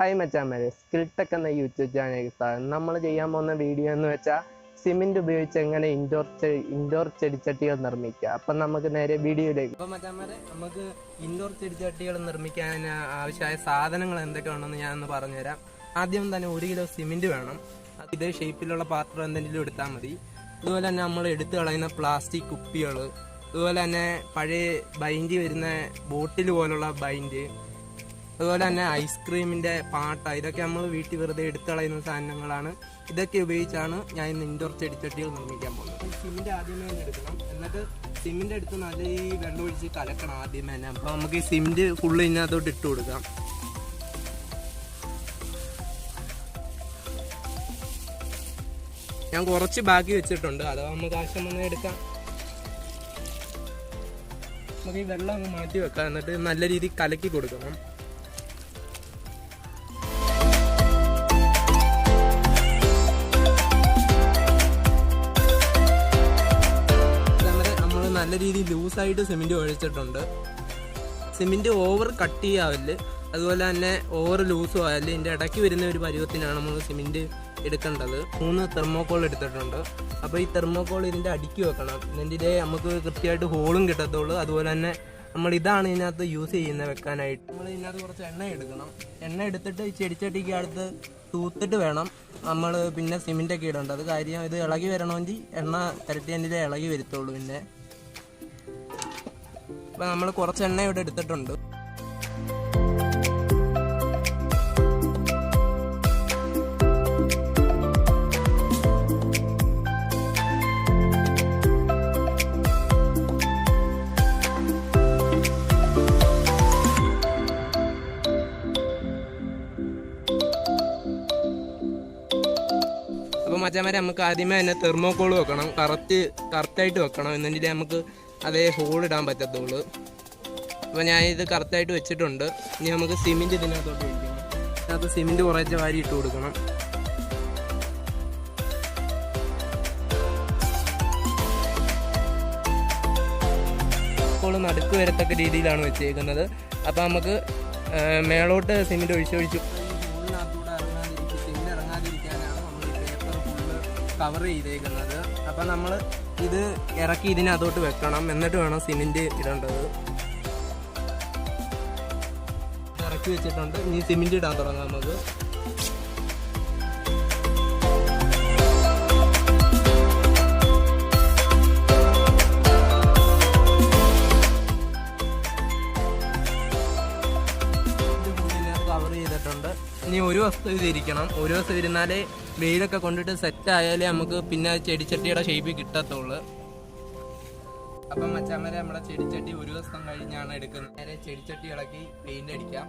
Hi മച്ചാന്മാരെ, skill tech എന്ന YouTube ചാനലിലേക്ക് സ്വാഗതം. നമ്മൾ ചെയ്യാൻ പോകുന്ന വീഡിയോ എന്ന് വെച്ചാൽ സിമെന്റ് ഉപയോഗിച്ച് എങ്ങനെ ഇൻഡോർ ചെടിച്ചട്ടികൾ നിർമ്മിക്കുക. അപ്പം നമുക്ക് നേരെ വീഡിയോയിലേക്ക്. അപ്പം മച്ചാന്മാരെ, നമുക്ക് ഇൻഡോർ ചെടിച്ചട്ടികൾ നിർമ്മിക്കാൻ ആവശ്യമായ സാധനങ്ങൾ എന്തൊക്കെയാണെന്ന് ഞാനൊന്ന് പറഞ്ഞുതരാം. ആദ്യം തന്നെ 1 കിലോ സിമെന്റ് വേണം. ഇതേ ഷേപ്പിലുള്ള പാത്രം എന്തെങ്കിലും എടുത്താൽ മതി. അതുപോലെ തന്നെ നമ്മൾ എടുത്തു കളയുന്ന പ്ലാസ്റ്റിക് കുപ്പികൾ, അതുപോലെ തന്നെ പഴയ ബൈൻഡ് വരുന്ന ബോട്ടിൽ പോലുള്ള ബൈൻഡ്, അതുപോലെ തന്നെ ഐസ്ക്രീമിൻ്റെ പാട്ട, ഇതൊക്കെ നമ്മൾ വീട്ടിൽ വെറുതെ എടുത്തു കളയുന്ന സാധനങ്ങളാണ്. ഇതൊക്കെ ഉപയോഗിച്ചാണ് ഞാൻ ഇന്ന് ഇൻഡോർ ചെടിച്ചട്ടികൾ നിർമ്മിക്കാൻ പോകുന്നത്. സിമെന്റ് ആദ്യമേ തന്നെ എടുക്കണം, എന്നിട്ട് സിമെന്റ് എടുത്ത് നല്ല ഈ വെള്ളം ഒഴിച്ച് കലക്കണം ആദ്യമേ തന്നെ. അപ്പോൾ നമുക്ക് ഈ സിമെന്റ് ഫുള്ള് ഇതിനകത്തോട്ട് ഇട്ട് കൊടുക്കാം. ഞാൻ കുറച്ച് ബാക്കി വെച്ചിട്ടുണ്ട്, അഥവാ നമുക്ക് ആവശ്യം വന്നാൽ എടുക്കാം. നമുക്ക് ഈ വെള്ളം അങ്ങ് മാറ്റി വെക്കാം, എന്നിട്ട് നല്ല രീതിയിൽ കലക്കി കൊടുക്കണം. നല്ല രീതിയിൽ ലൂസായിട്ട് സിമെന്റ് ഒഴിച്ചിട്ടുണ്ട്. സിമെന്റ് ഓവർ കട്ട് ചെയ്യാവില്ല, അതുപോലെ തന്നെ ഓവർ ലൂസും ആവില്ല. ഇതിൻ്റെ ഇടയ്ക്ക് വരുന്ന ഒരു പരുവത്തിനാണ് നമ്മൾ സിമെന്റ് എടുക്കേണ്ടത്. 3 തെർമോക്കോൾ എടുത്തിട്ടുണ്ട്. അപ്പോൾ ഈ തെർമോക്കോൾ ഇതിൻ്റെ അടുക്കി വെക്കണം, ഇതിൻ്റെ നമുക്ക് കൃത്യമായിട്ട് ഹോളും കിട്ടത്തുള്ളൂ. അതുപോലെ തന്നെ നമ്മൾ ഇതാണ് ഇതിനകത്ത് യൂസ് ചെയ്യുന്നത് വെക്കാനായിട്ട്. നമ്മൾ ഇതിനകത്ത് കുറച്ച് എണ്ണ എടുക്കണം. എണ്ണ എടുത്തിട്ട് ഈ ചെടിച്ചട്ടിക്ക് അടുത്ത് തൂത്തിട്ട് വേണം നമ്മൾ പിന്നെ സിമെൻ്റൊക്കെ ഇടേണ്ടത്. കാര്യം ഇത് ഇളകി വരണമെങ്കിൽ എണ്ണ ഇരട്ടിയതിൻ്റെ ഇളകി വരുത്തുള്ളൂ. പിന്നെ അപ്പോൾ നമ്മൾ കുറച്ച് എണ്ണ ഇവിടെ എടുത്തിട്ടുണ്ട്. അപ്പോൾ മച്ചാന്മാരെ, നമുക്ക് ആദ്യമേ തന്നെ തെർമോക്കോൾ വെക്കണം. കറക്റ്റായിട്ട് വെക്കണം, എന്നെങ്കിൽ നമുക്ക് അതേ ഹോൾ ഇടാൻ പറ്റത്തുള്ളൂ. അപ്പോൾ ഞാനിത് കറക്റ്റായിട്ട് വെച്ചിട്ടുണ്ട്. ഇനി നമുക്ക് സിമെൻറ്റ് ഇതിനകത്തോട്ട് ഒഴിക്കണം. ഇതിനകത്ത് സിമെൻറ്റ് കുറച്ച് വാരി ഇട്ട് കൊടുക്കണം. ഹോൾ നടുക്ക് വരത്തക്ക രീതിയിലാണ് വെച്ചേക്കുന്നത്. അപ്പോൾ നമുക്ക് മേളോട്ട് സിമെൻറ്റ് ഒഴിച്ചൊഴിച്ചു സിമെൻറ്റ് ഇറങ്ങാതിരിക്കാനാണ് നമ്മൾ ഈ പേപ്പർ ഫുള്ള് കവർ ചെയ്തേക്കുന്നത്. അപ്പം നമ്മൾ ഇത് ഇറക്കി ഇതിനകത്തോട്ട് വെക്കണം, എന്നിട്ട് വേണം സിമെന്റ് ഇടേണ്ടത്. ഇറക്കി വെച്ചിട്ടുണ്ട്. ഇനി സിമെന്റ് ഇടാൻ തുടങ്ങാം നമുക്ക്. കവർ ചെയ്തിട്ടുണ്ട്. ഇനി ഒരു വസ്തു ഇതിരിക്കണം. ഒരു വസ്തു ഇരുന്നാലേ വെയിലൊക്കെ കൊണ്ടിട്ട് സെറ്റ് ആയാലേ നമുക്ക് പിന്നെ ചെടിച്ചട്ടിയുടെ ഷേപ്പ് കിട്ടത്തുള്ളൂ. അപ്പം മച്ചാന്മാരെ, നമ്മുടെ ചെടിച്ചട്ടി ഒരു ദിവസം കഴിഞ്ഞാണ് എടുക്കുന്നത്. നേരെ ചെടിച്ചട്ടി ഇളക്കി പെയിന്റ് അടിക്കാം.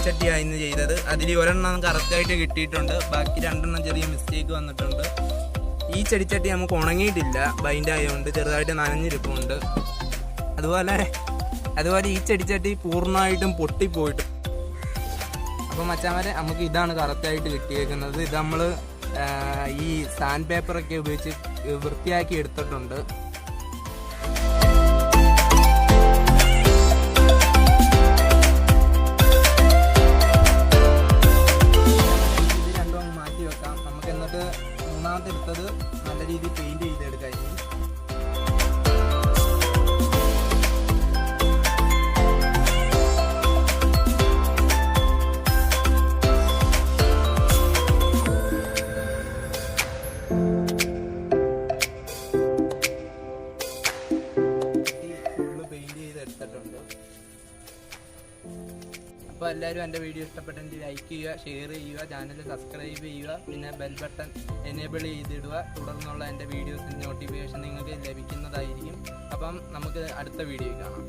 ചട്ടിയായിരുന്നു ചെയ്തത്. അതിൽ ഒരെണ്ണം കറക്റ്റായിട്ട് കിട്ടിയിട്ടുണ്ട്, ബാക്കി 2 ചെറിയ മിസ്റ്റേക്ക് വന്നിട്ടുണ്ട്. ഈ ചെടിച്ചട്ടി നമുക്ക് ഉണങ്ങിയിട്ടില്ല, ബൈൻഡ് ആയതുകൊണ്ട് ചെറുതായിട്ട് നനഞ്ഞിരിപ്പുണ്ട്. അതുപോലെ ഈ ചെടിച്ചട്ടി പൂർണ്ണമായിട്ടും പൊട്ടിപ്പോയിട്ട്. അപ്പോൾ മച്ചാന്മാരെ, നമുക്ക് ഇതാണ് കറക്റ്റായിട്ട് കിട്ടിയേക്കുന്നത്. ഇത് നമ്മൾ ഈ സാൻഡ് പേപ്പറൊക്കെ ഉപയോഗിച്ച് വൃത്തിയാക്കി എടുത്തിട്ടുണ്ട്. മൂന്നാമത്തെ എടുത്തത് നല്ല രീതിയിൽ പെയിന്റ് ചെയ്തെടുക്കാം. ഫുള്ള് പെയിന്റ് ചെയ്തെടുത്തിട്ടുണ്ട്. അപ്പോൾ എല്ലാവരും എൻ്റെ വീഡിയോ ഇഷ്ടപ്പെട്ടെങ്കിൽ ലൈക്ക് ചെയ്യുക, ഷെയർ ചെയ്യുക, ചാനൽ സബ്സ്ക്രൈബ് ചെയ്യുക, പിന്നെ ബെൽ ബട്ടൺ എനേബിൾ ചെയ്തിടുക. തുടർന്നുള്ള എൻ്റെ വീഡിയോസിൻ്റെ നോട്ടിഫിക്കേഷൻ നിങ്ങൾക്ക് ലഭിക്കുന്നതായിരിക്കും. അപ്പം നമുക്ക് അടുത്ത വീഡിയോ കാണാം.